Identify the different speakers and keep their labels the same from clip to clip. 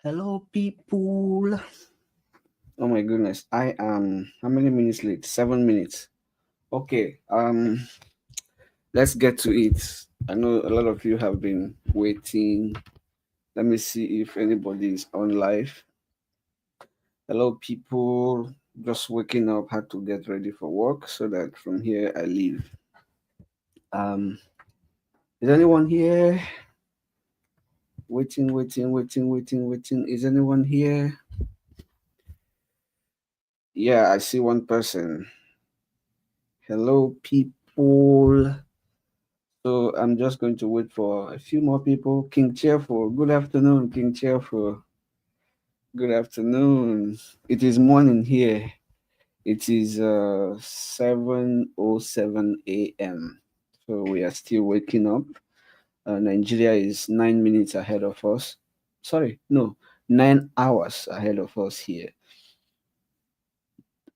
Speaker 1: Hello, people. Oh my goodness, I am how many minutes late? 7 minutes. Okay, let's get to it. I know a lot of you have been waiting. Let me see if anybody is on live. Hello, people. Just waking up, had to get ready for work so that from here I leave. Um, is anyone here? Waiting. Is anyone here? Yeah, I see one person. Hello, people. So I'm just going to wait for a few more people. King Cheerful, good afternoon, King Cheerful. Good afternoon. It is morning here. It is 7:07 a.m. So we are still waking up. Nigeria is 9 minutes ahead of us. Sorry, no, 9 hours ahead of us here.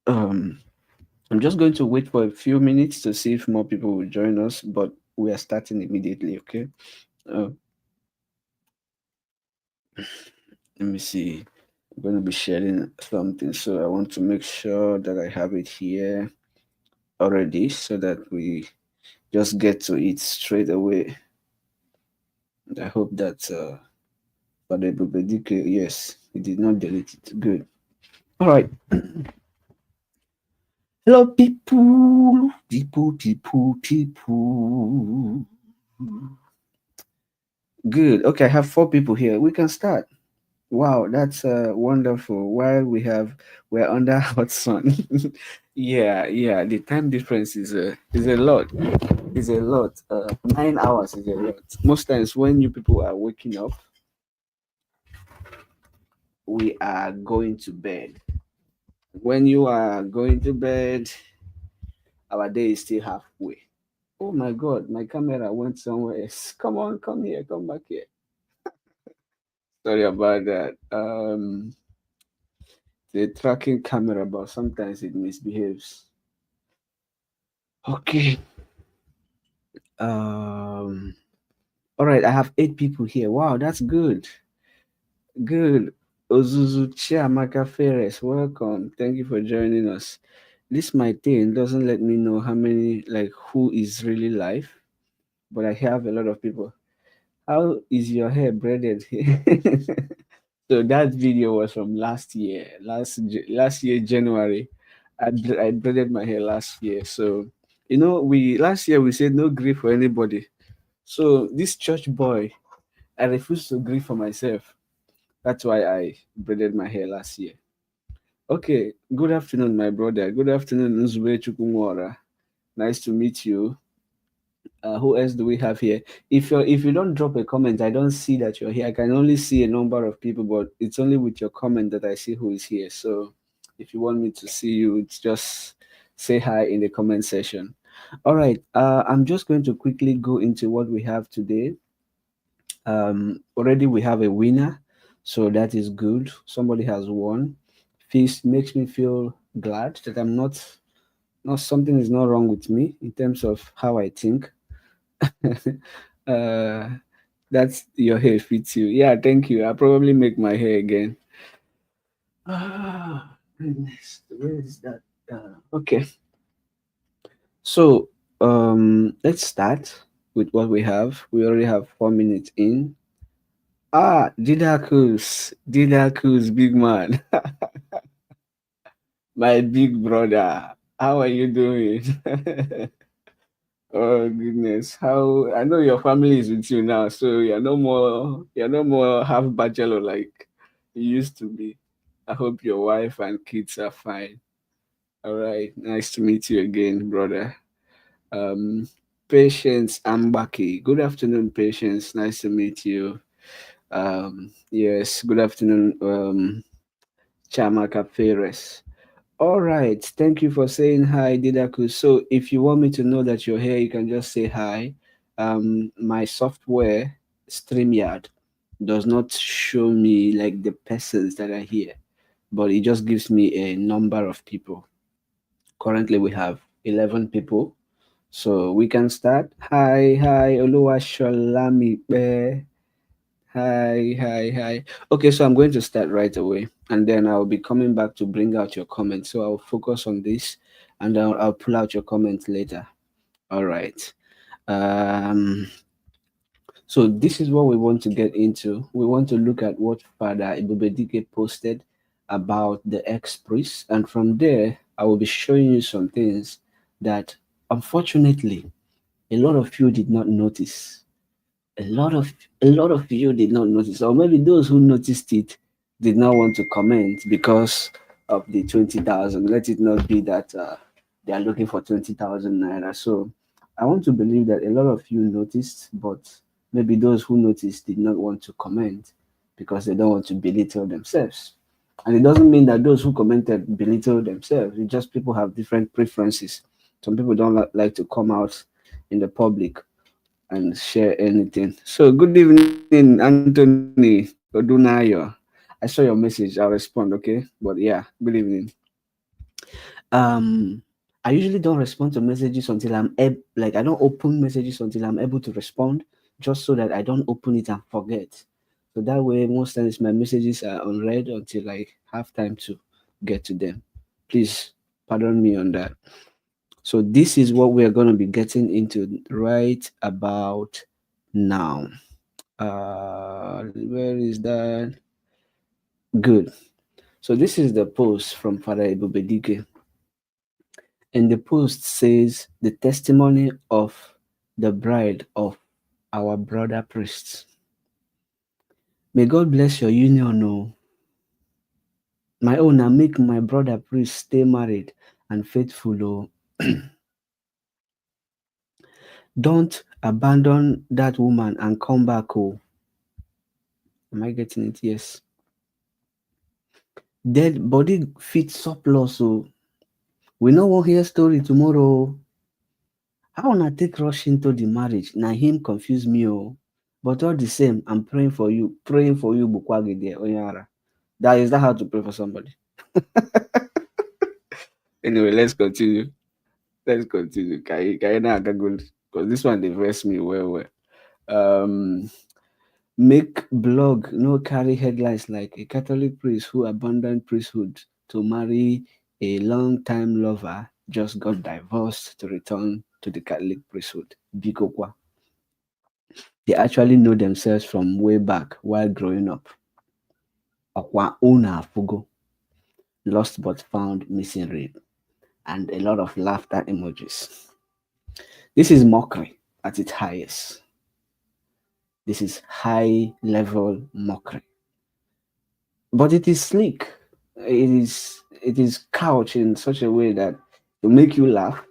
Speaker 1: Um, I'm just going to wait for a few minutes to see if more people will join us, but we are starting immediately. Okay. Uh, Let me see. I'm going to be sharing something, so I want to make sure that I have it here already so that we just get to it straight away. And I hope that FADA Ebubedike, yes, he did not delete it. Good. All right. Hello, people. Good. Okay, I have 4 people here. We can start. Wow, that's wonderful. While we're under hot sun. Yeah. The time difference is a lot. Is a lot. 9 hours is a lot. Most times when you people are waking up, we are going to bed. When you are going to bed, our day is still halfway. Oh my God, my camera went somewhere else. Come on, come here, come back here. Sorry about that. The tracking camera, but sometimes it misbehaves. Okay. Um. All right. I have 8 people here. Wow, that's good. Good. Ozuzu Chiamaka Ferres, welcome. Thank you for joining us. This my thing doesn't let me know how many like who is really live, but I have a lot of people. How is your hair braided? So that video was from last year, last year January. I braided my hair last year. So we last year we said no grief for anybody. So this church boy, I refused to grieve for myself. That's why I braided my hair last year. Okay, good afternoon, my brother. Good afternoon, Nzube Chukwumwara. Nice to meet you. Who else do we have here? If you don't drop a comment, I don't see that you're here. I can only see a number of people, but it's only with your comment that I see who is here. So if you want me to see you, it's just say hi in the comment section. All right. I'm just going to quickly go into what we have today. Already we have a winner, so that is good. Somebody has won. This makes me feel glad that I'm not something is not wrong with me in terms of how I think. uh, that's your hair fits you. Yeah, thank you. I'll probably make my hair again. Ah, goodness, where is that? Okay, so let's start with what we have. We already have 4 minutes in. Didakus, big man, my big brother. How are you doing? Oh goodness, how I know your family is with you now, so you're no more half bachelor like you used to be. I hope your wife and kids are fine. All right, nice to meet you again, brother. Um, Patience Ambaki. Good afternoon, Patience. Nice to meet you. Yes, good afternoon, Chamaka Ferres. All right. Thank you for saying hi, Didaku. So if you want me to know that you're here, you can just say hi. My software, StreamYard, does not show me like the persons that are here, but it just gives me a number of people. Currently, we have 11 people. So we can start. Hi, Oluwasholami. Hi, hi, hi. Okay, so I'm going to start right away, and then I'll be coming back to bring out your comments. So I'll focus on this, and I'll pull out your comments later. All right. Um, so this is what we want to get into. We want to look at what Father Ebubedike posted about the ex-priest, and from there, I will be showing you some things that, unfortunately, a lot of you did not notice. A lot of you did not notice, or maybe those who noticed it did not want to comment because of the 20,000. Let it not be that they are looking for 20,000 naira. So I want to believe that a lot of you noticed, but maybe those who noticed did not want to comment because they don't want to belittle themselves. And it doesn't mean that those who commented belittle themselves. It's just people have different preferences. Some people don't like to come out in the public and share anything. So good evening, Anthony Odunayo. I saw your message. I'll respond, okay? But yeah, good evening. Um, I usually don't respond to messages until like I don't open messages until I'm able to respond, just so that I don't open it and forget. So that way, most times my messages are unread until I have time to get to them. Please pardon me on that. So this is what we are going to be getting into right about now. Where is that? Good. So this is the post from Father Ebubedike, and the post says the testimony of the bride of our brother priests. May God bless your union. Oh, my own, I make my brother priest stay married and faithful. Oh, don't abandon that woman and come back. Oh, am I getting it? Yes. Dead body fit surplus. So we no wan hear story tomorrow. How una take rush into the marriage? Na him confuse me oh. But all the same, I'm praying for you, Bukwagide Onyara. That is that how to pray for somebody? Anyway, let's continue. Let's continue. Kaina Agagul, because this one they verse me well, well. Um, make blog no carry headlines like a Catholic priest who abandoned priesthood to marry a long-time lover just got divorced to return to the Catholic priesthood. Bikokwa. They actually know themselves from way back while growing up. Okwa una fugo, lost but found missing rib, and a lot of laughter emojis. This is mockery at its highest. This is high level mockery. But it is sleek. It is couched in such a way that to make you laugh,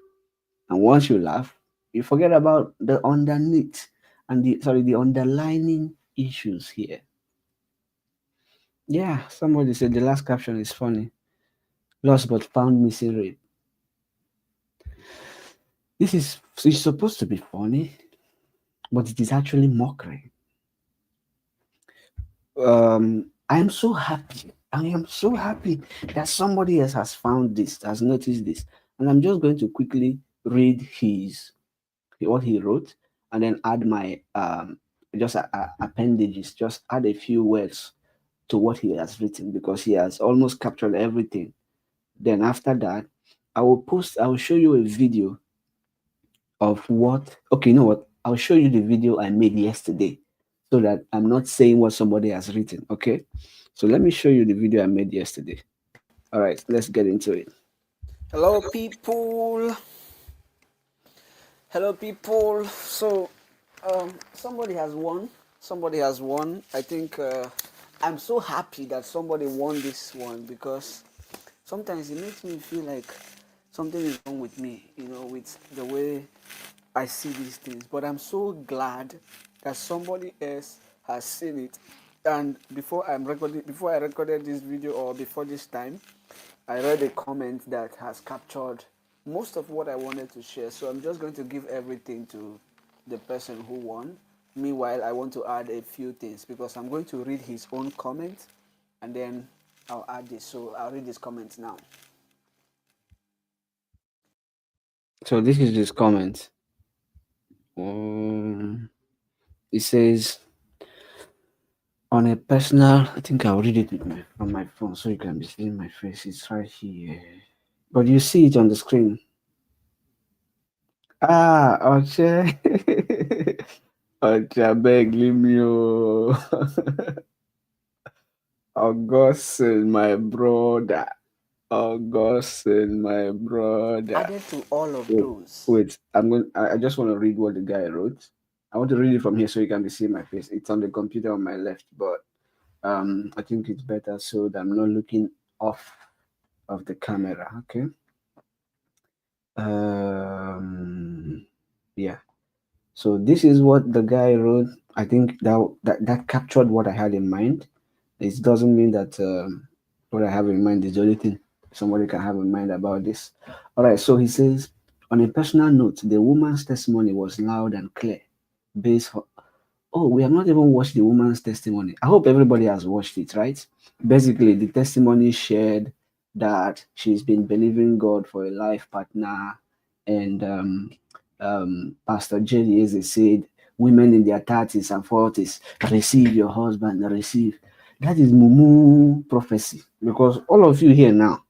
Speaker 1: and once you laugh, you forget about the underneath and the underlining issues here. Yeah, somebody said the last caption is funny. Lost but found missing rib. This is it's supposed to be funny, but it is actually mockery. I am so happy. I am so happy that somebody else has found this, has noticed this. And I'm just going to quickly read his what he wrote and then add my just appendages, just add a few words to what he has written because he has almost captured everything. Then after that, I will show you a video of what okay, you know what? I'll show you the video I made yesterday so that I'm not saying what somebody has written. Okay. So let me show you the video I made yesterday. All right, let's get into it.
Speaker 2: Hello, people. Hello, people. So, somebody has won. Somebody has won. I think I'm so happy that somebody won this one because sometimes it makes me feel like something is wrong with me, with the way I see these things. But I'm so glad that somebody else has seen it. And before I recorded this video or before this time, I read a comment that has captured most of what I wanted to share. So I'm just going to give everything to the person who won. Meanwhile, I want to add a few things because I'm going to read his own comment and then I'll add this. So I'll read his comments now.
Speaker 1: So this is his comment. It says, On a personal, I think I'll read it with on my phone so you can be seeing my face. It's right here. But you see it on the screen. Ah, Oche. Oche, beg, leave me. Oh. Augustine, my brother. Augustine, my brother.
Speaker 2: Added to all of
Speaker 1: Wait,
Speaker 2: those.
Speaker 1: wait. I just want to read what the guy wrote. I want to read it from here so you can be seeing my face. It's on the computer on my left, but I think it's better so that I'm not looking off of the camera. Okay. Um, yeah. So this is what the guy wrote. I think that captured what I had in mind. It doesn't mean that what I have in mind is the only thing somebody can have in mind about this. All right. So he says, on a personal note, the woman's testimony was loud and clear, based Oh, we have not even watched the woman's testimony. I hope everybody has watched it, right? Basically, the testimony shared that she's been believing God for a life partner, and Pastor Jerry Eze said, "Women in their 30s and 40s receive your husband, receive." That is mumu prophecy because all of you here now,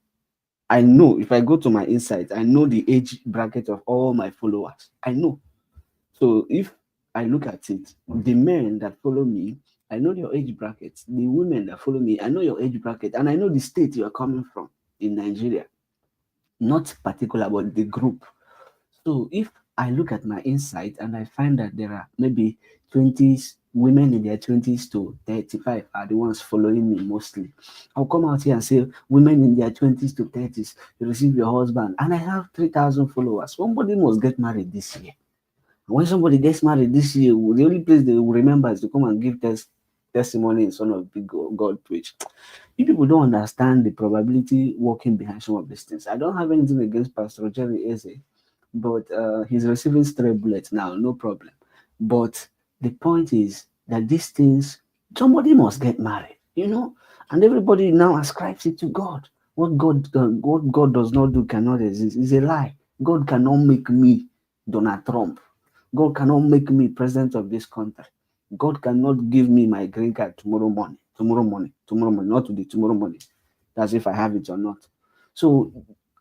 Speaker 1: I know if I go to my insight, I know the age bracket of all my followers. I know. So if I look at it, the men that follow me, I know your age bracket. The women that follow me, I know your age bracket, and I know the state you are coming from in Nigeria. Not particular, but the group. So if I look at my insight and I find that there are maybe 20s women in their 20s to 35 are the ones following me mostly. I'll come out here and say women in their 20s to 30s, you receive your husband, and I have 3,000 followers. Somebody must get married this year. When somebody gets married this year, the only place they will remember is to come and give testimony in front of big God preach. You people don't understand the probability working behind some of these things. I don't have anything against Pastor Jerry Eze, but he's receiving stray bullets now, no problem. But the point is that these things, somebody must get married, and everybody now ascribes it to God. What God does not do cannot exist. It's a lie. God cannot make me Donald Trump. God cannot make me president of this country. God cannot give me my green card tomorrow morning, not today, tomorrow morning. That's if I have it or not. So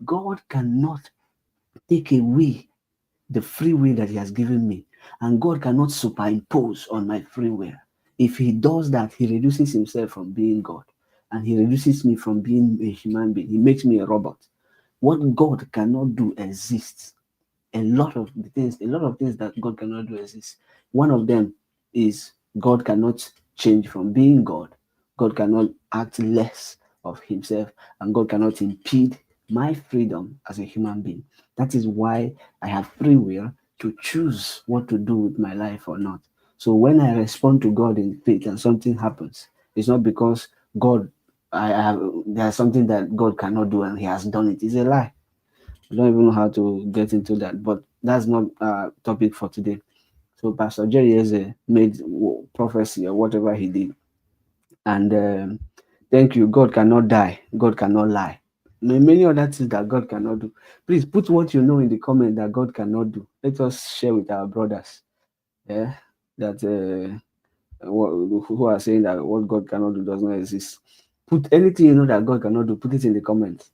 Speaker 1: God cannot take away the free will that He has given me, and God cannot superimpose on my free will. If He does that, He reduces Himself from being God, and He reduces me from being a human being. He makes me a robot. What God cannot do exists. A lot of things that God cannot do exist. One of them is God cannot change from being God. God cannot act less of himself, and God cannot impede my freedom as a human being. That is why I have free will to choose what to do with my life or not. So when I respond to God in faith and something happens, it's not because God I have there's something that God cannot do and He has done it. It's a lie. I don't even know how to get into that, but that's not topic for today. So Pastor Jerry has made prophecy or whatever he did, and thank you. God cannot die. God cannot lie. Many other things that God cannot do. Please put what you know in the comment that God cannot do. Let us share with our brothers. Yeah, that who are saying that what God cannot do does not exist. Put anything you know that God cannot do. Put it in the comments.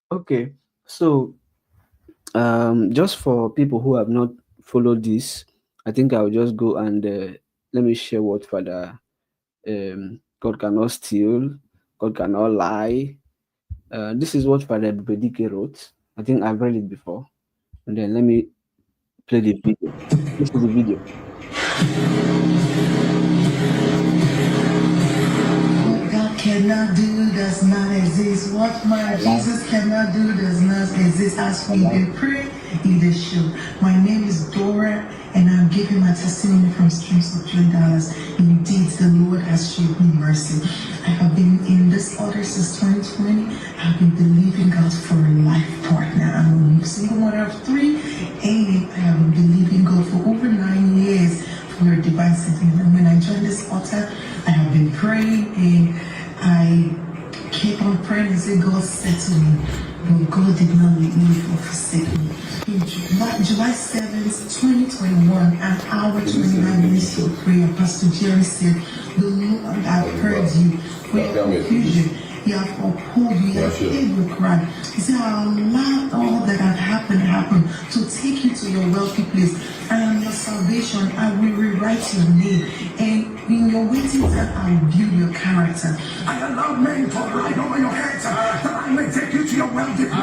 Speaker 1: Okay, so just for people who have not followed this, I think I'll just go and let me share what Father God cannot steal, God cannot lie. This is what Father Ebubedike wrote. I think I've read it before. And then let me play the video. This is the video.
Speaker 3: What God cannot do does not exist. What my
Speaker 1: I lie.
Speaker 3: Jesus cannot do does not exist. As
Speaker 1: I
Speaker 3: we
Speaker 1: lie.
Speaker 3: dey pray, He dey show. My name is Dora, and I'm giving my testimony from streams of $3. Indeed, the Lord has showed me mercy. I have been in this order since 2020. I've been believing God for a life partner. I'm a single mother of three, and I have been believing God for over 9 years for a divine settlement. And when I joined this altar, I have been praying, and I keep on praying and say, God settle me. But God did not leave me or forsake me. In July 7, since 2021, an hour 29 minutes of prayer, Pastor Jerry said, the Lord have heard you for your confusion. He have uphold you, he have heard your cry. He said, I allowed all that had happened to take you to your wealthy place. I am your salvation. I will rewrite your name. And in your waiting time, I will build your character. I allow men to ride over your head that I may take you to your wealthy place.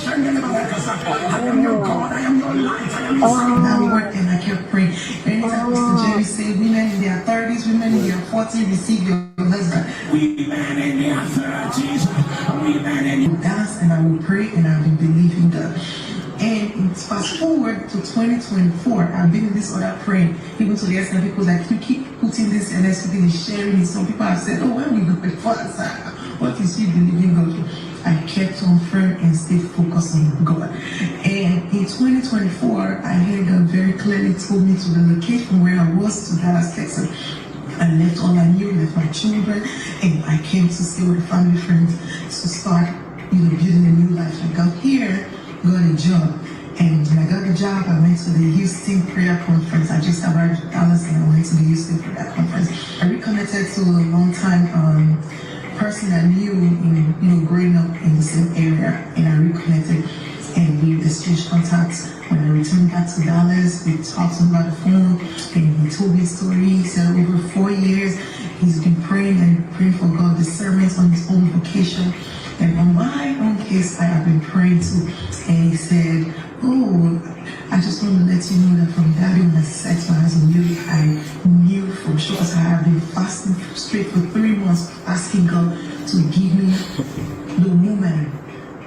Speaker 3: I am your God, I am your light, I am your son. That word, and I kept praying. Anytime Mr. Jerry said, women in their 30s, women in their 40s, receive your husband. Women in their 30s, women in your dance, and I will pray, and I will believe in God. And it's fast forward to 2024. I've been in this other praying, even to the extent people like, you keep putting this and everything is sharing it. Some people have said, oh, when we go before us, what is you believing God for? I kept on firm and stayed focused on God. And in 2024, I heard God very clearly told me to relocate from where I was to Dallas, Texas. I left all I knew, left my children, and I came to stay with family friends to start, building a new life. I got here, got a job. And when I got the job, I went to the Houston Prayer Conference. I just arrived in Dallas and I went to the Houston Prayer Conference. I reconnected to a long time person I knew in growing up in the same area, and I reconnected and we exchanged contacts. When I returned back to Dallas, we talked about the phone and he told me a story. He said over 4 years he's been praying and praying for God discernment on his own vocation. And on my own case, I have been praying too. And he said, oh, I just want to let you know that from that day when I set my eyes on you, I knew for sure, because I have been fasting straight for 3 months, asking God to give me the woman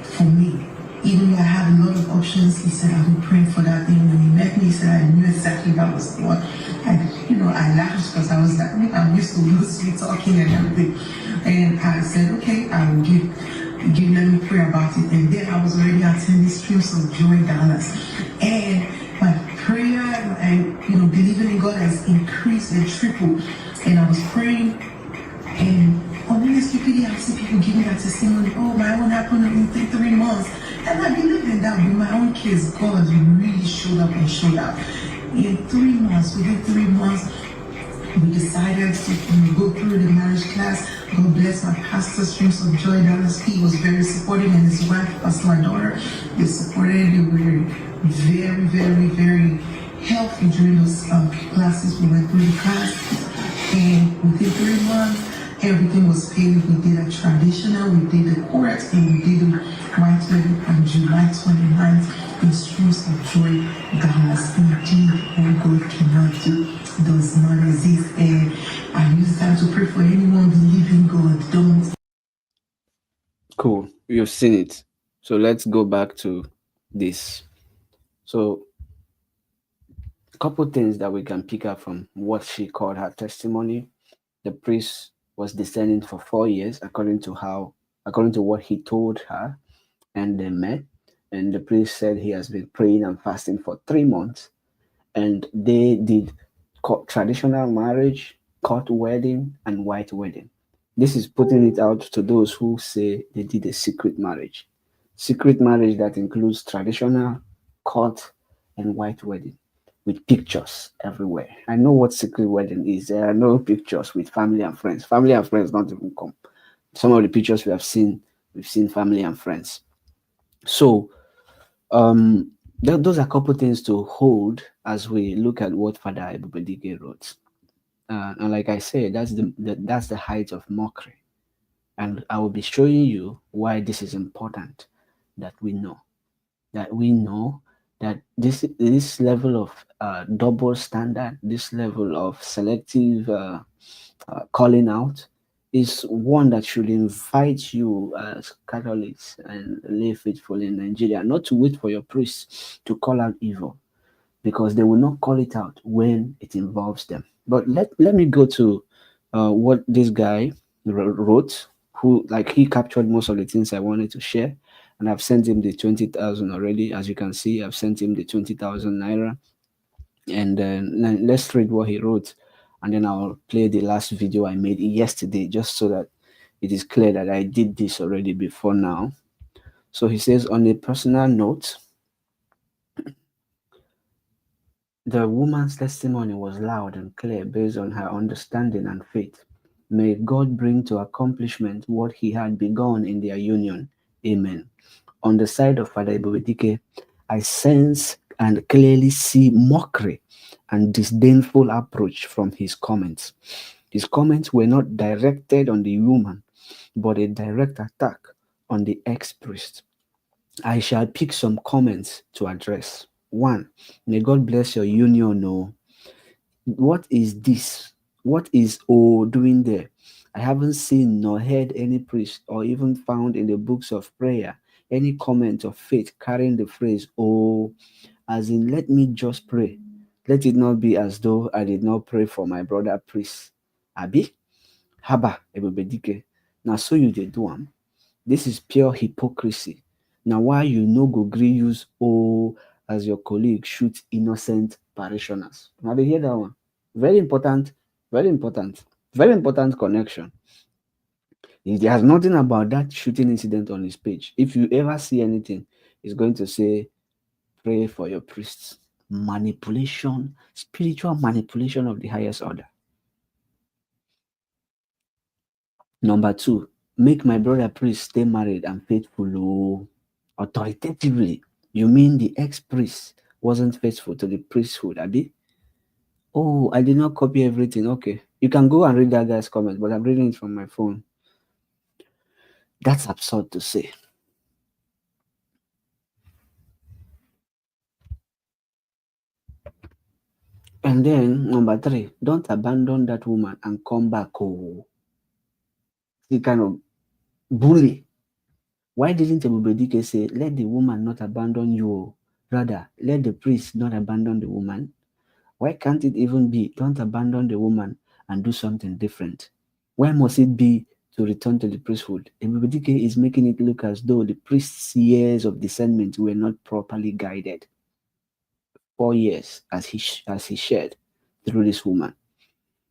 Speaker 3: for me. Even though I had a lot of options, he said, I've been praying for that thing. When he met me, he said, I knew exactly that was the one. I laughed because I was like, I'm used to loosely talking and everything. And I said, okay, I will let me pray about it. And then I was already attending Streams of Joy Dallas. And my prayer and believing in God has increased and tripled. And I was praying, and on NSPPD I see people giving that testimony. Oh, my own happened in 3 months. And I believe in that. With my own case, God really showed up and showed out. In 3 months, within 3 months, we decided to go through the marriage class. God bless my pastor, Streams of Joy Dallas. He was very supportive, and his wife, that's my daughter, they supported. They were very, very, very helpful during those classes. We went through the class, and within 3 months, everything was paid. We did a traditional, we did the court, and we did the white wedding on July 29th in Streams of Joy Dallas. Indeed, what God cannot do does not exist. And I use time to pray for anyone believing God. Don't.
Speaker 1: Cool. You've seen it. So let's go back to this. So, a couple things that we can pick up from what she called her testimony. The priest was discerning for 4 years, according to what he told her, and they met. And the priest said he has been praying and fasting for 3 months, and they did traditional marriage, court wedding, and white wedding. This is putting it out to those who say they did a secret marriage. Secret marriage that includes traditional, court, and white wedding with pictures everywhere. I know what secret wedding is. There are no pictures with family and friends. Family and friends don't even come. Some of the pictures we've seen family and friends. So, those are a couple things to hold as we look at what FADA Ebubedike wrote. And like I said, that's the height of mockery. And I will be showing you why this is important that we know. That we know that this level of double standard, this level of selective calling out, is one that should invite you as Catholics and lay faithful in Nigeria not to wait for your priests to call out evil, because they will not call it out when it involves them. But let me go to what this guy wrote, who, like, he captured most of the things I wanted to share, and I've sent him the 20,000 already. As you can see, I've sent him the 20,000 naira, and then let's read what he wrote, and then I'll play the last video I made yesterday, just so that it is clear that I did this already before now. So he says, on a personal note, The woman's testimony was loud and clear based on her understanding and faith. May God bring to accomplishment what He had begun in their union. Amen. On the side of Father Ebubedike, I sense and clearly see mockery and disdainful approach from his comments. His comments were not directed on the woman, but a direct attack on the ex priest. I shall pick some comments to address. One, may God bless your union. No, what is this? What is O doing there? I haven't seen nor heard any priest or even found in the books of prayer any comment of faith carrying the phrase O, as in let me just pray. Let it not be as though I did not pray for my brother priest. Abi? Haba, Ebubedike. Now so you did do am. This is pure hypocrisy. Now why you no go gree use O as your colleague shoot innocent parishioners? Now they hear that one. Very important, very important, very important connection. He has nothing about that shooting incident on his page. If you ever see anything, he's going to say, pray for your priests. Manipulation, spiritual manipulation of the highest order. Number two, make my brother priest stay married and faithful. Oh, authoritatively. You mean the ex-priest wasn't faithful to the priesthood, Abi? Oh, I did not copy everything. Okay. You can go and read that guy's comment, but I'm reading it from my phone. That's absurd to say. And then number three, don't abandon that woman and come back. Oh, the kind of bully. Why didn't Ebubedike say, let the woman not abandon you? Oh? Rather, let the priest not abandon the woman. Why can't it even be, don't abandon the woman and do something different? Why must it be to return to the priesthood? Ebubedike is making it look as though the priest's years of discernment were not properly guided. 4 years as he shared through this woman.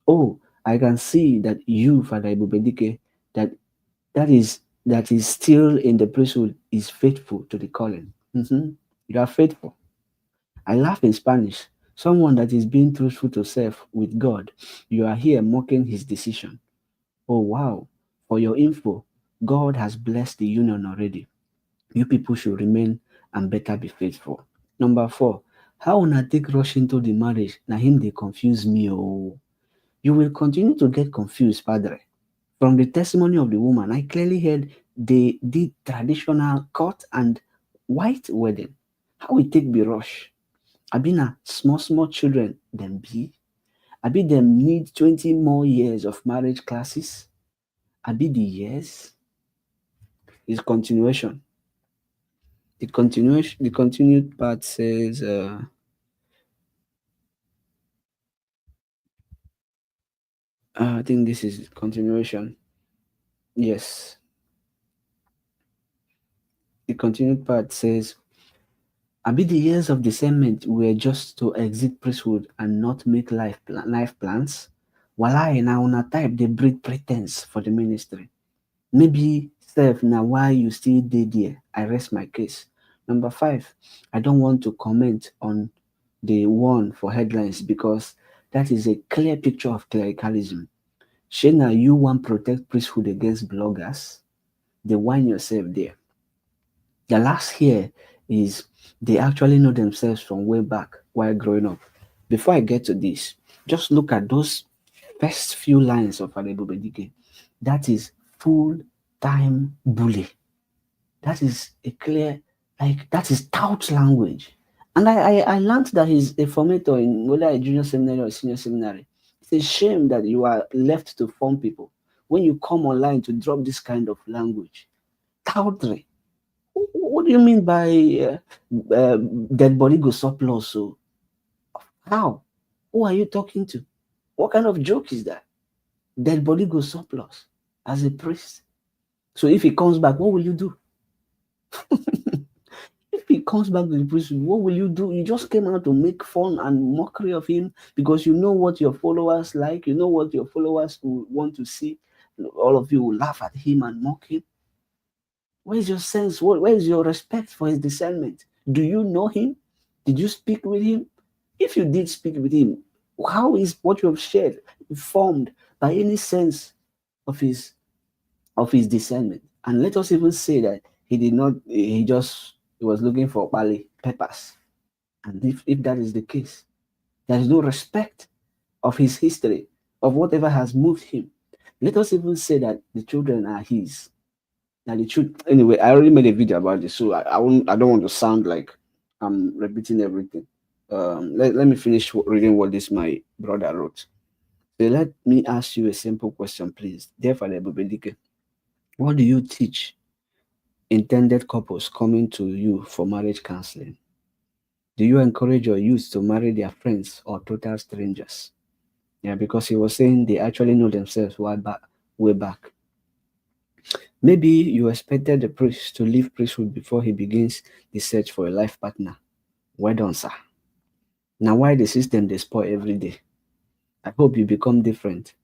Speaker 1: Oh, I can see that you, Father Ebubedike, that that is still in the priesthood is faithful to the calling. You are faithful. I laugh in Spanish. Someone that is being truthful to self with God, you are here mocking his decision. Oh wow! For your info, God has blessed the union already. You people should remain and better be faithful. Number four, how una take rush into the marriage? Na him they confuse me. Oh, you will continue to get confused, Padre. From the testimony of the woman, I clearly heard they did traditional cut and white wedding. How we take be rush? Abi na small children them be? Abi them need 20 more years of marriage classes? Abi the years is continuation. The continued part says, I think this is continuation. Yes, the continued part says, Abi the years of discernment were just to exit priesthood and not make life plans. Walai na una type they breed pretense for the ministry. Maybe self now why you still dey there. I rest my case. Number five, I don't want to comment on the one for headlines because that is a clear picture of clericalism. Shana, you want protect priesthood against bloggers? They whine yourself there. The last here is they actually know themselves from way back while growing up. Before I get to this, just look at those first few lines of FADA Ebubedike. That is full time bully. That is a clear, like, that is tout language. And I learned that he's a formator in whether a junior seminary or senior seminary. It's a shame that you are left to form people when you come online to drop this kind of language. Tautry. What do you mean by dead body go surplus? So how? Who are you talking to? What kind of joke is that? Dead body go surplus as a priest. So if he comes back, what will you do? If he comes back to the priesthood, what will you do? You just came out to make fun and mockery of him because you know what your followers like. You know what your followers will want to see. All of you will laugh at him and mock him. Where is your sense? Where is your respect for his discernment? Do you know him? Did you speak with him? If you did speak with him, how is what you have shared informed by any sense of his discernment? And let us even say that he did not, he was looking for barley peppers. And if that is the case, there is no respect of his history, of whatever has moved him. Let us even say that the children are his. Now the truth, anyway, I already made a video about this, so I don't want to sound like I'm repeating everything. Let me finish reading what this my brother wrote. So let me ask you a simple question, please. Dear FADA Ebubedike, what do you teach intended couples coming to you for marriage counseling? Do you encourage your youth to marry their friends or total strangers? Yeah, because he was saying they actually know themselves way back. Maybe you expected the priest to leave priesthood before he begins the search for a life partner. Well done, sir. Now, why the system they spoil every day? I hope you become different.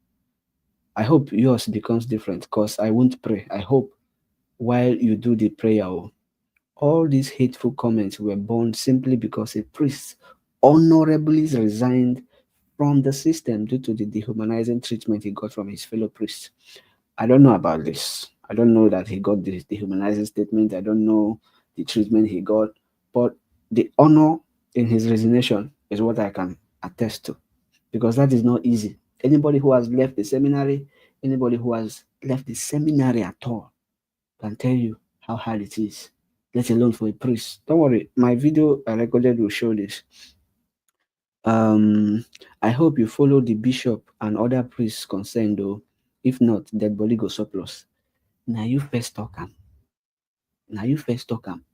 Speaker 1: I hope yours becomes different because I won't pray. I hope while you do the prayer, all these hateful comments were born simply because a priest honorably resigned from the system due to the dehumanizing treatment he got from his fellow priests. I don't know about this. I don't know that he got this dehumanizing statement. I don't know the treatment he got, but the honor in his resignation is what I can attest to because that is not easy. Anybody who has left the seminary, anybody who has left the seminary at all can tell you how hard it is, let alone for a priest. Don't worry, my video I recorded will show this. I hope you follow the bishop and other priests concerned though. If not, dead body go surplus. Now you first talk am. Now you first talk am.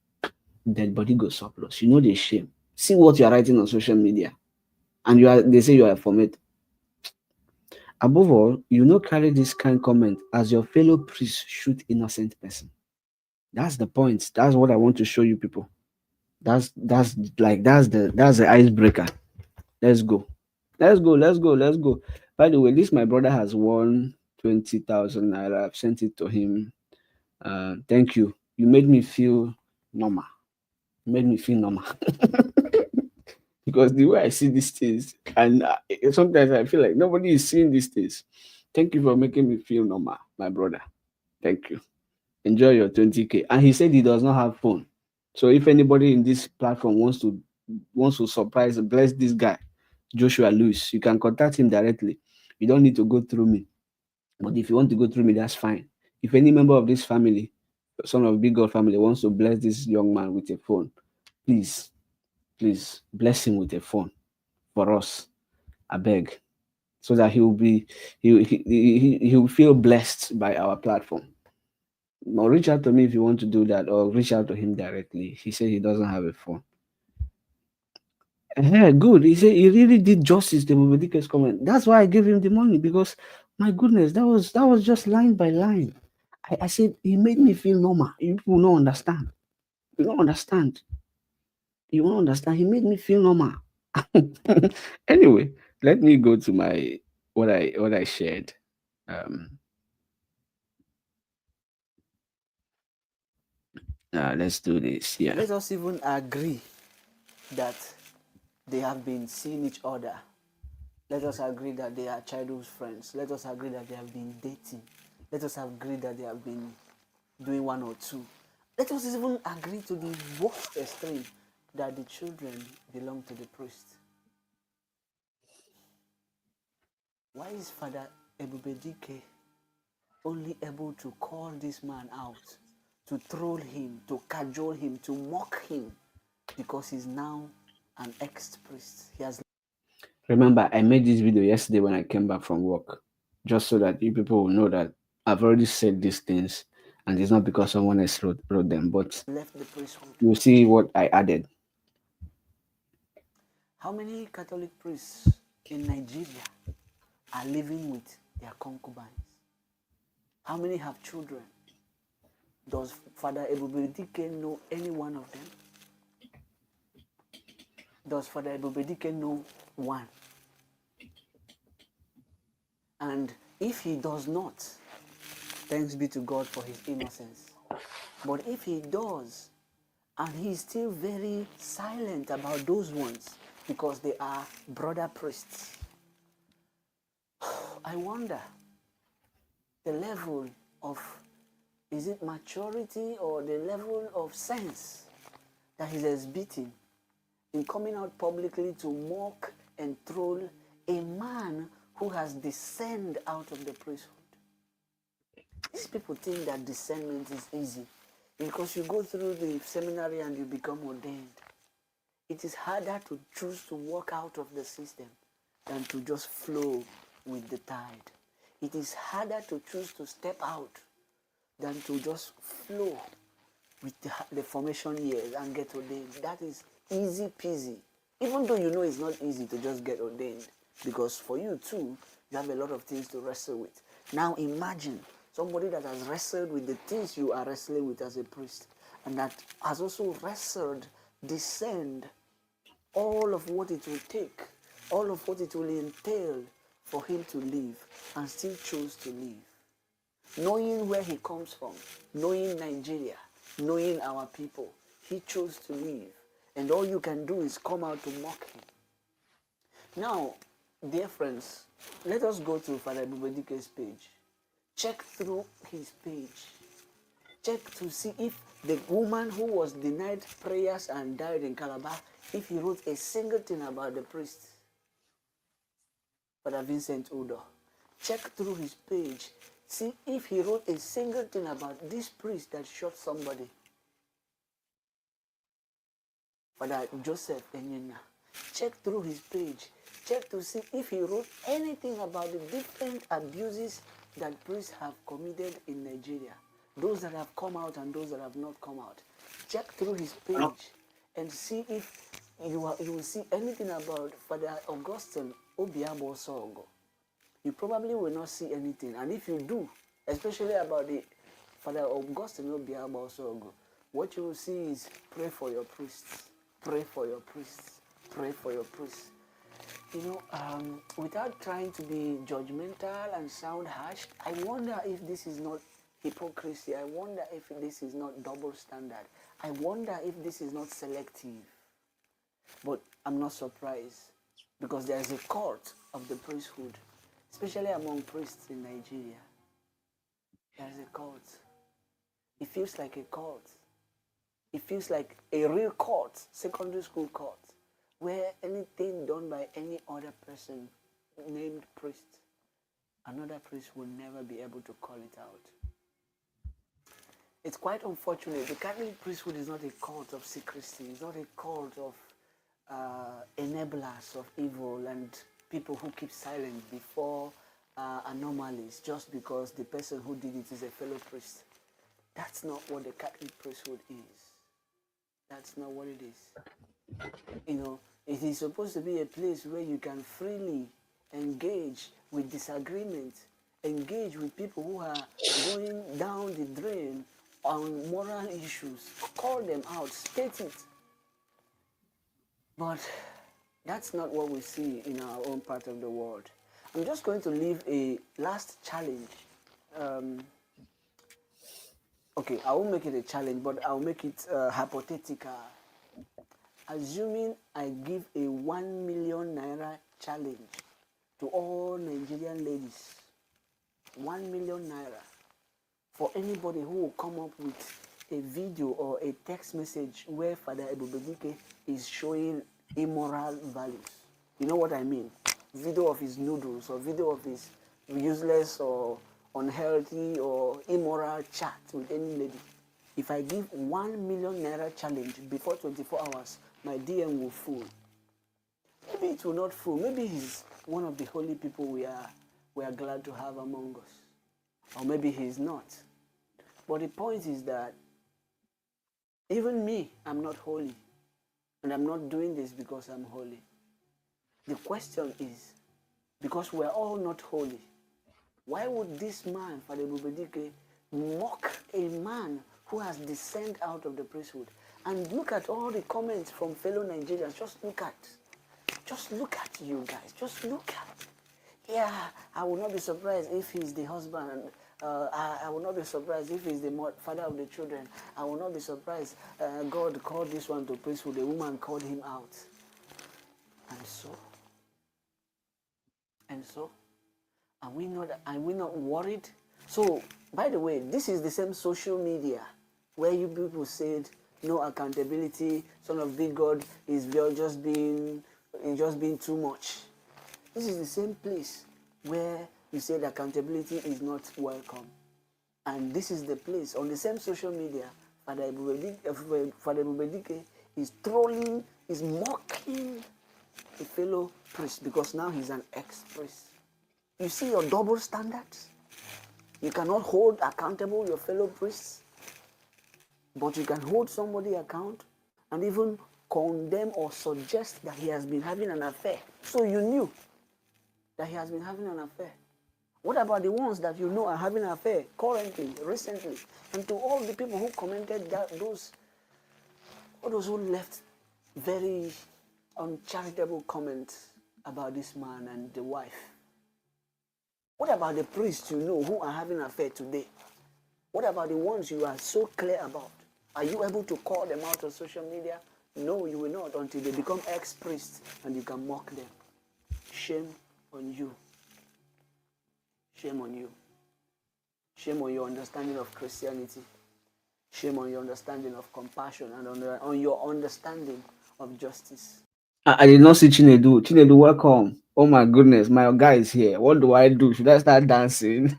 Speaker 1: Dead body go surplus. You know the shame. See what you are writing on social media. And they say you are a format. Above all, you no carry this kind comment as your fellow priest shoot innocent person. That's the point. That's what I want to show you people. That's the icebreaker. Let's go. Let's go. By the way, this my brother has won 20,000 naira. I've sent it to him. Thank you. You made me feel normal. You made me feel normal. Because the way I see these things, and sometimes I feel like nobody is seeing these things. Thank you for making me feel normal, my brother. Thank you. Enjoy your 20K. And he said he does not have phone. So if anybody in this platform wants to surprise bless this guy, Joshua Lewis, you can contact him directly. You don't need to go through me. But if you want to go through me, that's fine. If any member of this family, son of Big God family, wants to bless this young man with a phone, please, please bless him with a phone for us. I beg. So that he will feel blessed by our platform. Or reach out to me if you want to do that, or reach out to him directly. He said he doesn't have a phone. Yeah, good. He said he really did justice to Bubedike's comment. That's why I gave him the money because, my goodness, that was just line by line. I said he made me feel normal. You will not understand. You don't understand. You won't understand. He made me feel normal. Anyway, let me go to my what I shared. Um, let's do this. Yeah.
Speaker 2: Let us even agree that they have been seeing each other. Let us agree that they are childhood friends. Let us agree that they have been dating. Let us agree that they have been doing one or two. Let us even agree to the worst extreme that the children belong to the priest. Why is Father Ebubedike only able to call this man out, to troll him, to cajole him, to mock him, because he's now an ex-priest? He has.
Speaker 1: Remember, I made this video yesterday when I came back from work, just so that you people will know that I've already said these things, and it's not because someone else wrote them, but
Speaker 2: left the priesthood.
Speaker 1: you'll see what I added.
Speaker 2: How many Catholic priests in Nigeria are living with their concubines? How many have children? Does Father Ebubedike know any one of them? Does Father Ebubedike know one? And if he does not, thanks be to God for his innocence. But if he does, and he's still very silent about those ones, because they are brother priests. I wonder the level of, is it maturity or the level of sense that he's exhibiting in coming out publicly to mock and troll a man who has descended out of the priesthood. These people think that discernment is easy because you go through the seminary and you become ordained. It is harder to choose to walk out of the system than to just flow with the tide. It is harder to choose to step out than to just flow with the formation years and get ordained. That is easy peasy. Even though you know it's not easy to just get ordained, because for you too, you have a lot of things to wrestle with. Now imagine somebody that has wrestled with the things you are wrestling with as a priest, and that has also wrestled, discerned all of what it will take, all of what it will entail for him to live, and still chose to live. Knowing where he comes from, knowing Nigeria, knowing our people, he chose to live. And all you can do is come out to mock him. Now, dear friends, let us go to FADA Ebubedike's page. Check through his page. Check to see if the woman who was denied prayers and died in Calabar, if he wrote a single thing about the priest, Father Vincent Udo. Check through his page. See if he wrote a single thing about this priest that shot somebody, Father Joseph Enyina. Check through his page. Check to see if he wrote anything about the different abuses that priests have committed in Nigeria. Those that have come out and those that have not come out. Check through his page and see if you will see anything about Father Augustine Obiabo Sogo. You probably will not see anything. And if you do, especially about the Father Augustine Obiabo Sogo, what you will see is pray for your priests. Pray for your priests. Pray for your priests. You know, without trying to be judgmental and sound harsh, I wonder if this is not hypocrisy. I wonder if this is not double standard. I wonder if this is not selective. But I'm not surprised because there is a cult of the priesthood, especially among priests in Nigeria. There is a cult. It feels like a cult. It feels like a real cult, secondary school cult, where anything done by any other person named priest, another priest will never be able to call it out. It's quite unfortunate. The Catholic priesthood is not a cult of secrecy. It's not a cult of enablers of evil and people who keep silent before anomalies just because the person who did it is a fellow priest. That's not what the Catholic priesthood is. That's not what it is. You know, it is supposed to be a place where you can freely engage with disagreement, engage with people who are going down the drain on moral issues, call them out, state it. But that's not what we see in our own part of the world. I'm just going to leave a last challenge. Okay, I won't make it a challenge, but I'll make it hypothetical. Assuming I give a 1 million naira challenge to all Nigerian ladies, 1 million naira, for anybody who will come up with a video or a text message where Father Ebubedike is showing immoral values. You know what I mean? Video of his noodles or video of his useless or unhealthy or immoral chat with any lady. If I give 1 million naira challenge before 24 hours, my DM will full. Maybe it will not full. Maybe he's one of the holy people we are glad to have among us. Or maybe he's not. But the point is that even me, I'm not holy. And I'm not doing this because I'm holy. The question is, because we're all not holy, why would this man, Father Ebubedike, mock a man who has descended out of the priesthood? And look at all the comments from fellow Nigerians. Just look at you guys. Just look at. Yeah, I will not be surprised if he's the husband. I will not be surprised if he's the father of the children. I will not be surprised God called this one to priesthood. The woman called him out. so, and so, are we not worried? So, by the way, this is the same social media where you people said no accountability, son of big God is just being too much. This is the same place where you said accountability is not welcome. And this is the place on the same social media. Father Ebubedike is trolling, is mocking a fellow priest because now he's an ex-priest. You see your double standards. You cannot hold accountable your fellow priests, but you can hold somebody account and even condemn or suggest that he has been having an affair. So you knew that he has been having an affair. What about the ones that you know are having an affair currently, recently? And to all the people who commented that all those who left very uncharitable comments about this man and the wife. What about the priests you know who are having an affair today? What about the ones you are so clear about? Are you able to call them out on social media? No, you will not until they become ex-priests and you can mock them. Shame on you. Shame on you. Shame on your understanding of Christianity. Shame on your understanding of compassion and on your understanding of justice.
Speaker 1: I did not see Chinedu. Chinedu, welcome. Oh my goodness, my guy is here. What do I do? Should I start dancing?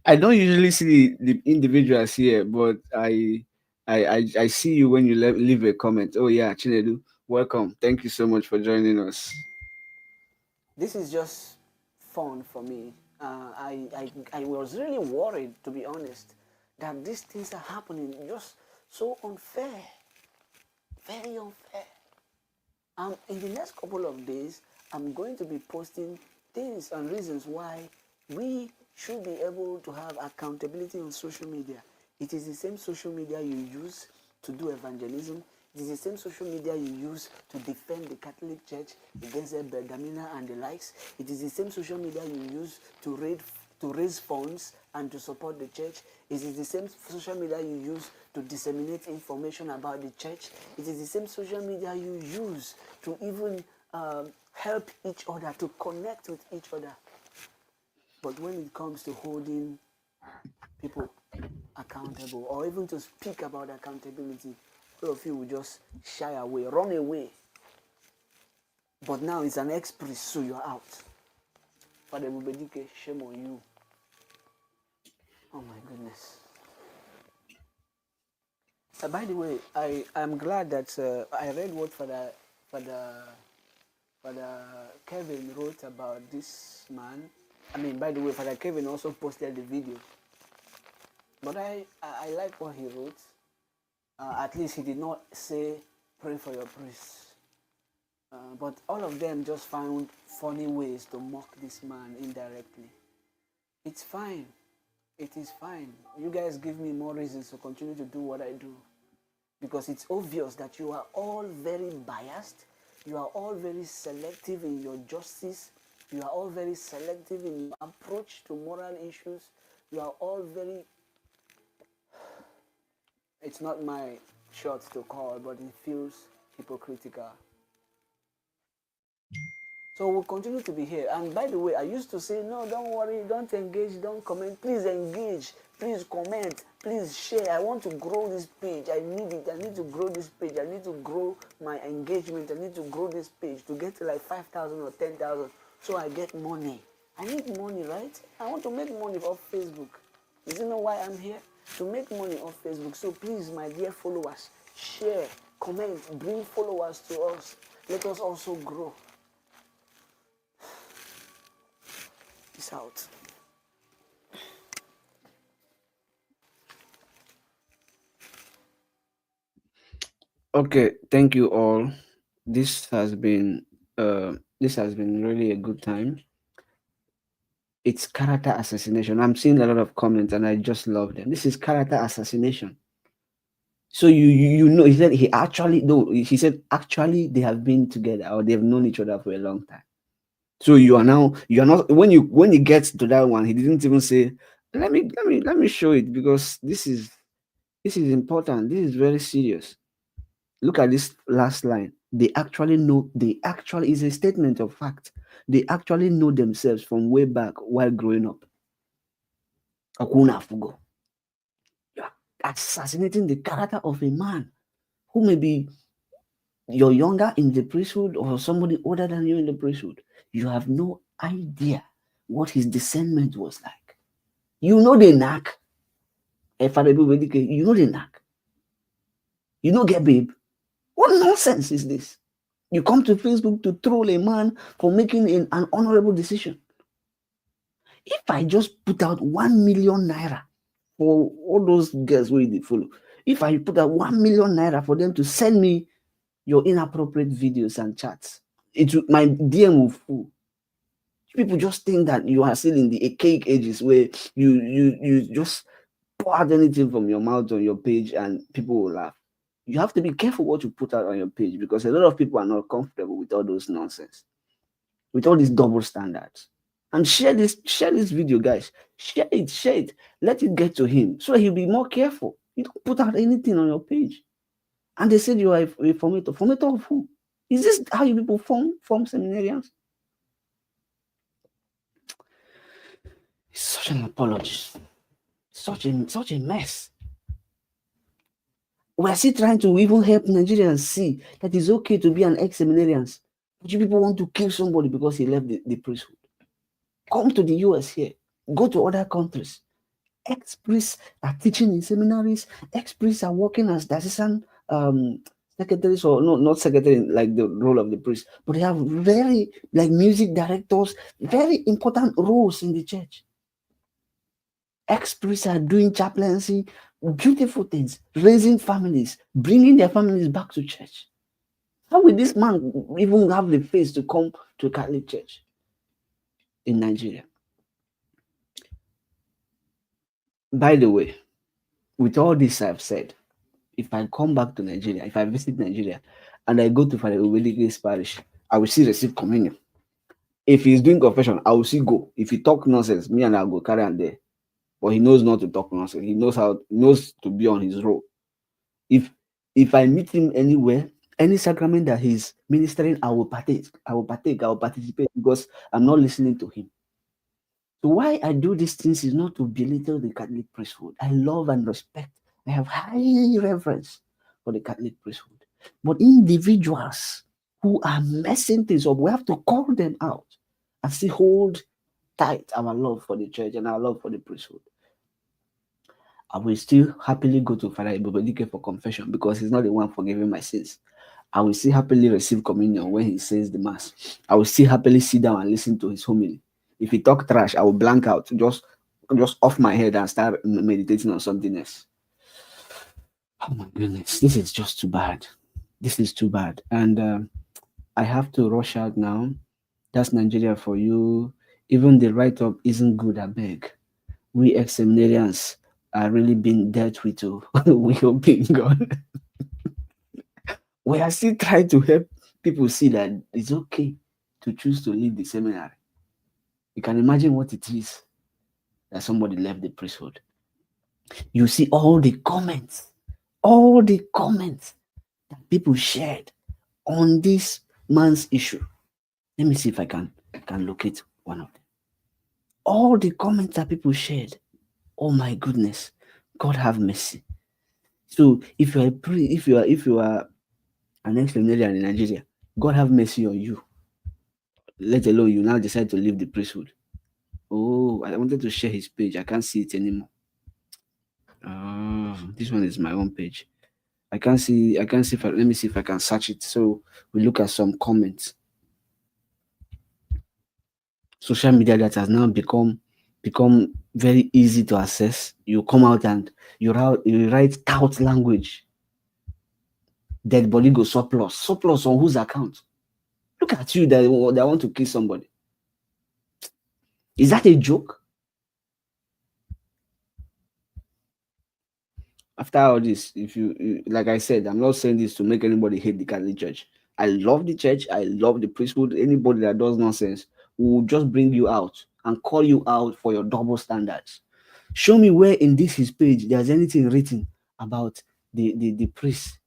Speaker 1: I don't usually see the individuals here, but I see you when you leave a comment. Oh yeah, Chinedu, welcome. Thank you so much for joining us.
Speaker 2: This is just fun for me. I was really worried, to be honest, that these things are happening just so unfair. Very unfair. In the next couple of days, I'm going to be posting things and reasons why we should be able to have accountability on social media. It is the same social media you use to do evangelism. It is the same social media you use to defend the Catholic Church against Bergamina and the likes. It is the same social media you use to raise funds and to support the church. It is the same social media you use to disseminate information about the church. It is the same social media you use to even help each other, to connect with each other. But when it comes to holding people accountable or even to speak about accountability, all of you will just shy away, run away. But now it's an ex-priest, so you're out. Father Ebubedike, shame on you. Oh my goodness. By the way, I'm glad that I read what Father Kevin wrote about this man. By the way, Father Kevin also posted the video. But I like what he wrote. At least he did not say, pray for your priests. But all of them just found funny ways to mock this man indirectly. It's fine. It is fine. You guys give me more reasons to continue to do what I do. Because it's obvious that you are all very biased. You are all very selective in your justice. You are all very selective in your approach to moral issues. You are all very... It's not my shot to call, but it feels hypocritical. So we'll continue to be here. And by the way, I used to say, no, don't worry, don't engage, don't comment. Please engage, please comment, please share. I want to grow this page. I need it. I need to grow this page. I need to grow my engagement. I need to grow this page to get to like 5,000 or 10,000 so I get money. I need money, right? I want to make money off Facebook. Does you know why I'm here? To make money off Facebook. So please, my dear followers, share, comment, bring followers to us. Let us also grow. Peace out.
Speaker 1: Okay, thank you all. This has been really a good time. It's character assassination. I'm seeing a lot of comments and I just love them. This is character assassination. So you know, he said he actually no, he said actually they have been together or they've known each other for a long time. So you are not when he gets to that one, he didn't even say, let me show it because this is important. This is very serious. Look at this last line. They actually know, they actually is a statement of fact. They actually know themselves from way back while growing up. Akuna Fugo. You are assassinating the character of a man who may be you're younger in the priesthood or somebody older than you in the priesthood. You have no idea what his discernment was like. You know the knack. FADA Ebubedike, you know the knack. You know get babe. What nonsense is this? You come to Facebook to troll a man for making an honorable decision. If I just put out 1 million naira for all those girls who did follow, if I put out 1 million naira for them to send me your inappropriate videos and chats, my DM will full. People just think that you are still in the archaic ages where you just pour out anything from your mouth on your page and people will laugh. You have to be careful what you put out on your page because a lot of people are not comfortable with all those nonsense, with all these double standards. And share this video, guys. Share it. Let it get to him so he'll be more careful. You don't put out anything on your page. And they said you are a formator. Formator of who? Is this how you people form seminarians? It's such an apology. Such a mess. We're still trying to even help Nigerians see that it's okay to be an ex-seminarian. But you people want to kill somebody because he left the priesthood. Come to the US here. Go to other countries. Ex-priests are teaching in seminaries. Ex-priests are working as diocesan secretaries, or no, not secretary like the role of the priest, but they have very, like, music directors, very important roles in the church. Ex-priests are doing chaplaincy, beautiful things, raising families, bringing their families back to church. How will this man even have the face to come to a Catholic church in Nigeria? By the way, with all this I've said, if I come back to Nigeria, if I visit Nigeria and I go to FADA Ebubedike's parish, I will still receive communion. If he's doing confession, I will still go. If he talk nonsense, me and I'll go carry on there. But he knows not to talk nonsense. He knows to be on his role. If I meet him anywhere, any sacrament that he's ministering, I will partake. I will participate because I'm not listening to him. So why I do these things is not to belittle the Catholic priesthood. I love and respect. I have high reverence for the Catholic priesthood. But individuals who are messing things up, we have to call them out and still hold tight our love for the church and our love for the priesthood. I will still happily go to FADA Ebubedike for confession because he's not the one forgiving my sins. I will still happily receive communion when he says the mass. I will still happily sit down and listen to his homily. If he talk trash, I will blank out, just off my head and start meditating on something else. Oh my goodness, this is just too bad. This is too bad. And I have to rush out now. That's Nigeria for you. Even the write-up isn't good, I beg. We ex-seminarians are really being dealt with. We hope being gone. We are still trying to help people see that it's okay to choose to leave the seminary. You can imagine what it is that somebody left the priesthood. You see all the comments that people shared on this man's issue. Let me see if I can locate one of them. All the comments that people shared. Oh my goodness, God have mercy. So if you are an ex-seminarian in Nigeria, God have mercy on you. Let alone you now decide to leave the priesthood. Oh, I wanted to share his page. I can't see it anymore. This one is my own page. I can't see if let me see if I can search it. So we look at some comments. Social media that has now become very easy to access. You come out and you write tout language. Dead body go surplus. Surplus on whose account? Look at you that want to kill somebody. Is that a joke? After all this, if you like I said, I'm not saying this to make anybody hate the Catholic Church. I love the church. I love the priesthood. Anybody that does nonsense will just bring you out and call you out for your double standards. Show me where in this his page there's anything written about the priest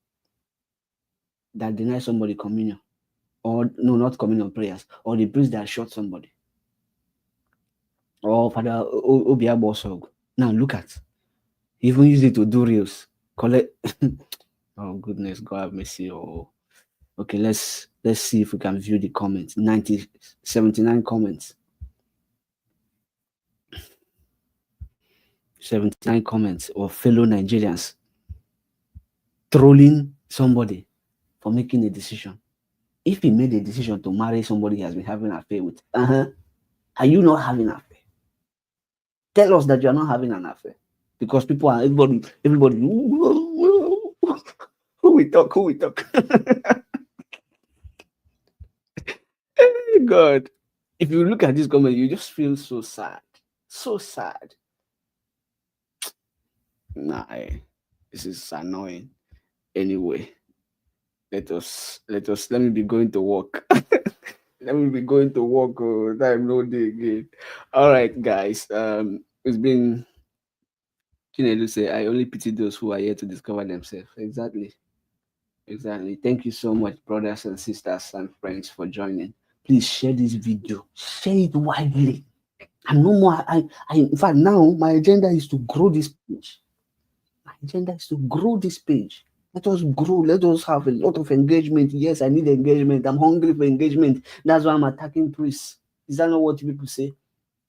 Speaker 1: that denied somebody communion, or no, not communion prayers, or the priest that shot somebody, or Father Obiabosog. Now look at, he even used it to do reels. Collect. Oh goodness, God have mercy. Oh, okay. Let's see if we can view the comments. 79 comments. 79 comments of fellow Nigerians trolling somebody for making a decision. If he made a decision to marry somebody he has been having an affair with, are you not having an affair? Tell us that you are not having an affair. Because people are, everybody, who we talk, who we talk. God, if you look at this comment, you just feel so sad. So sad. Nah, this is annoying. Anyway, let me be going to work. Let me be going to work. Oh, time no day again. All right, guys. It's been Chinedu say, I only pity those who are here to discover themselves. Exactly. Exactly. Thank you so much, brothers and sisters and friends, for joining. Please share this video. Share it widely. And no more. In fact, now my agenda is to grow this page. My agenda is to grow this page. Let us grow. Let us have a lot of engagement. Yes, I need engagement. I'm hungry for engagement. That's why I'm attacking priests. Is that not what people say?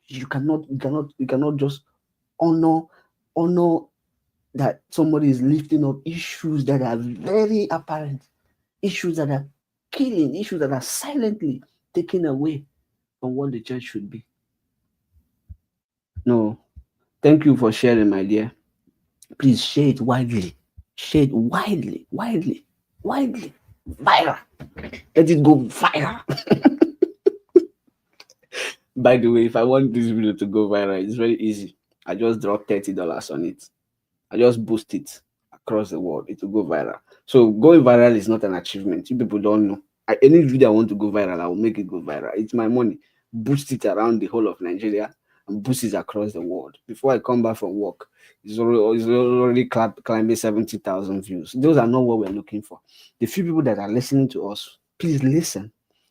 Speaker 1: You cannot just honor honor that somebody is lifting up issues that are very apparent, issues that are killing, issues that are silently taken away from what the church should be. No. Thank you for sharing, my dear. Please share it widely. Share it widely, widely, widely. Viral. Let it go viral. By the way, if I want this video to go viral, it's very easy. I just drop $30 on it. I just boost it across the world. It will go viral. So going viral is not an achievement. You people don't know. Any video I want to go viral, I will make it go viral. It's my money. Boost it around the whole of Nigeria and boost it across the world. Before I come back from work, it's already climbing 70,000 views. Those are not what we're looking for. The few people that are listening to us, please listen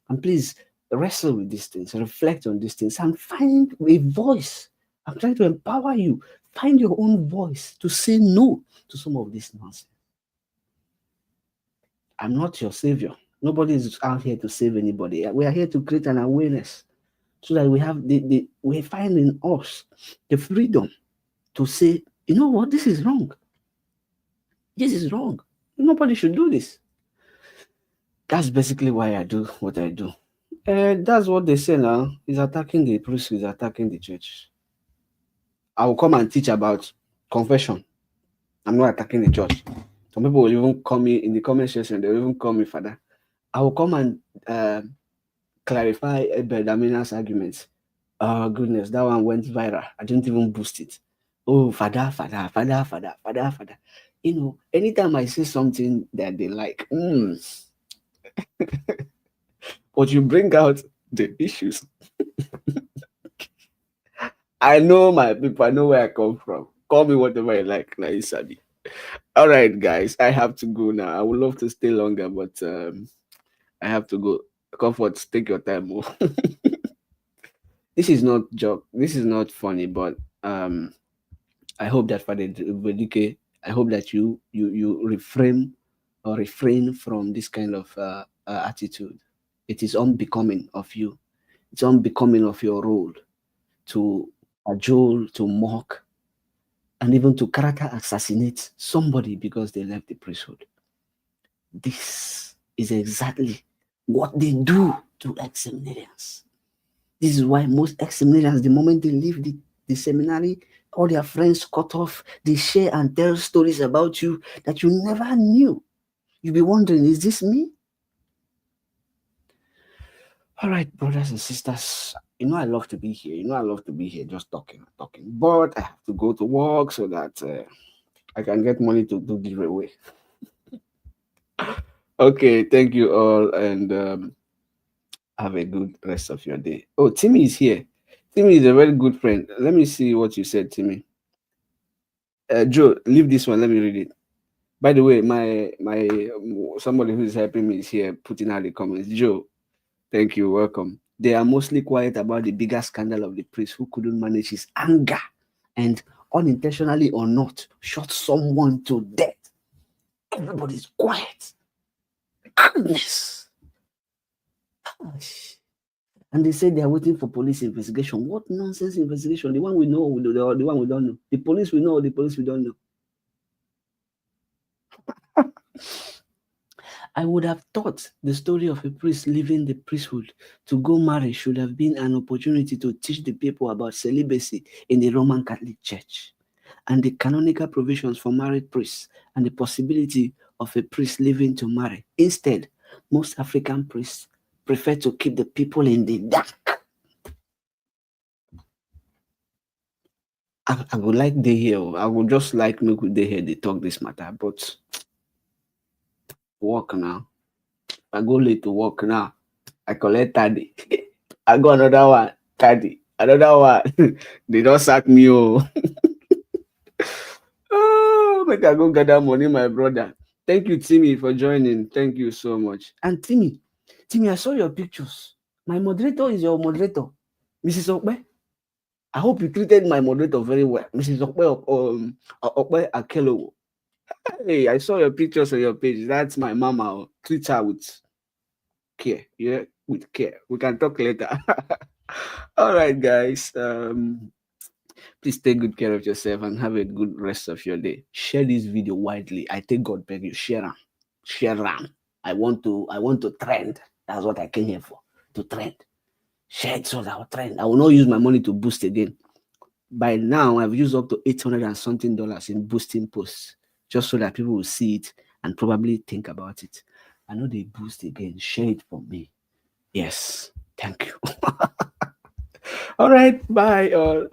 Speaker 1: and please wrestle with these things, reflect on these things, and find a voice. I'm trying to empower you. Find your own voice to say no to some of this nonsense. I'm not your savior. Nobody is out here to save anybody. We are here to create an awareness so that we have we find in us the freedom to say, you know what, this is wrong. This is wrong. Nobody should do this. That's basically why I do what I do. That's what they say now. Is attacking the priest, is attacking the church. I will come and teach about confession. I'm not attacking the church. Some people will even call me in the comment section. They will even call me Father. I will come and clarify Benjamin's arguments. Oh goodness, that one went viral. I didn't even boost it. Oh, Father, Father, Father, Father, Father, Father. You know, anytime I say something that they like, but you bring out the issues. I know my people. I know where I come from. Call me whatever you like, like Sabi. All right, guys, I have to go now. I would love to stay longer, but I have to go. Comfort, take your time. Oh. This is not joke. This is not funny, but I hope that FADA Ebubedike, I hope that you refrain from this kind of attitude. It is unbecoming of you. It's unbecoming of your role to cajole, to mock, and even to character assassinate somebody because they left the priesthood. This is exactly what they do to ex-seminarians. This is why most ex-seminarians, the moment they leave the seminary, all their friends cut off, they share and tell stories about you that you never knew. You'll be wondering, is this me? All right, brothers and sisters, you know I love to be here. You know I love to be here just talking. But I have to go to work so that I can get money to do giveaway. Okay, thank you all, and have a good rest of your day. Oh, Timmy is here. Timmy is a very good friend. Let me see what you said, Timmy. Joe, leave this one. Let me read it. By the way, my somebody who's helping me is here putting out the comments. Joe, thank you, welcome. They are mostly quiet about the bigger scandal of the priest who couldn't manage his anger and unintentionally or not shot someone to death. Everybody's quiet. Goodness. Gosh. And they say they are waiting for police investigation. What nonsense investigation? The one we know, the one we don't know. The police we know, the police we don't know. I would have thought the story of a priest leaving the priesthood to go marry should have been an opportunity to teach the people about celibacy in the Roman Catholic Church and the canonical provisions for married priests and the possibility of a priest leaving to marry. Instead, most African priests prefer to keep the people in the dark. I would like they hear. I would just like make they hear they talk this matter, but work now. I go late to work now. I collect 30. I got another one. 30. Another one. They don't sack me. Oh. Oh, make I go gather money, my brother. Thank you, Timmy, for joining. Thank you so much. And Timmy, I saw your pictures. My moderator is your moderator, Mrs. Okpe. I hope you treated my moderator very well, Mrs. Okpe Akelowo. Hey, I saw your pictures on your page. That's my mama. Oh. Treat her with care. Yeah, with care. We can talk later. All right, guys. Please take good care of yourself and have a good rest of your day. Share this video widely. I take God beg you. Share them. Share them. I want to trend. That's what I came here for. To trend. Share it so that I'll trend. I will not use my money to boost again. By now, I've used up to 800 and something dollars in boosting posts just so that people will see it and probably think about it. I know they boost again. Share it for me. Yes. Thank you. All right. Bye all.